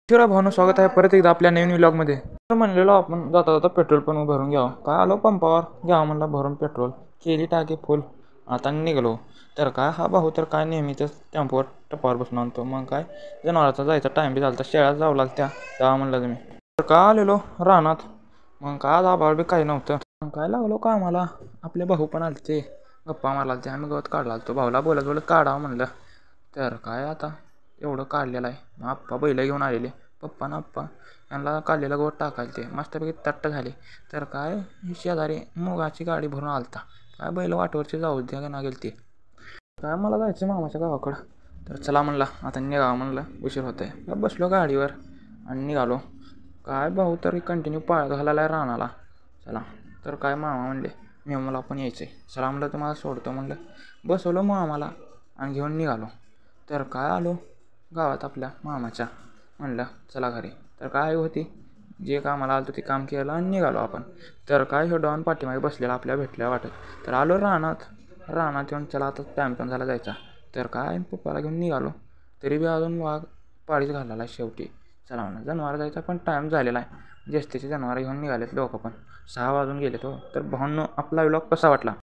शिवराय भावना स्वागत आहे परत एकदा आपल्या नवीन व्लॉगमध्ये. तर म्हणलेलो आपण जाता जाता पेट्रोल पण भरून घ्यावं. काय आलो पंपावर घ्यावं म्हणलं भरून पेट्रोल. केली टाकी फुल. आता निघालो. तर काय हा भाऊ तर काय नेहमीच टेम्पोवर टपावर बसून आणतो. मग काय जनावराचा जायचा टाईम बी झाला तर शेळ्यात जावं लागत्या तेव्हा म्हणलं तुम्ही. तर काय आलेलो रानात. मग काय आज आभाळ बी काही नव्हतं. मग काय लागलो का आम्हाला आपले भाऊ पण आलते गप्पा मारला ते आम्ही गवत काढला तो भाऊला बोलत बोलत काढावं म्हणलं. तर काय आता एवढं काढलेलं आहे. आप्पा बैल घेऊन आलेले पप्पा ना आप्पा यांना काढलेलं गवत टाकायला ते मस्तपैकी तट्ट झाले. तर काय शेजारी मुगाची गाडी भरून आलता. काय बैल वाटवरची जाऊ द्या ना गेली ते. काय मला जायचं मामाच्या गावाकडं. तर चला म्हणला आता निघावं म्हणलं उशीर होत आहे. बसलो गाडीवर आणि निघालो. काय भाऊ तरी कंटिन्यू पाळ घालायला रानाला. चला तर काय मामा म्हणले मी मला पण यायचं आहे. चला म्हणलं तुम्हाला सोडतो म्हणलं. बसवलं मामाला आणि घेऊन निघालो. तर काय आलो गावात आपल्या मामाच्या म्हणलं चला घरी. तर काय होती जे कामाला आलं ते काम केलं आणि निघालो आपण. तर काय हो डॉन पाठीमागे बसलेला आपल्या भेटल्या वाटत. तर आलो रानात येऊन चला आता टाईम पण झाला जायचा. तर काय पप्पाला घेऊन निघालो. तरी बी अजून वाघ पाळीच घालायला शेवटी. चला म्हणा जनावर जायचा पण टाईम झालेला आहे. जास्तीचे जनावर घेऊन निघालेत लोक पण 6 वाजून गेलेत हो. तर भावांनो आपला व्लॉग कसा वाटला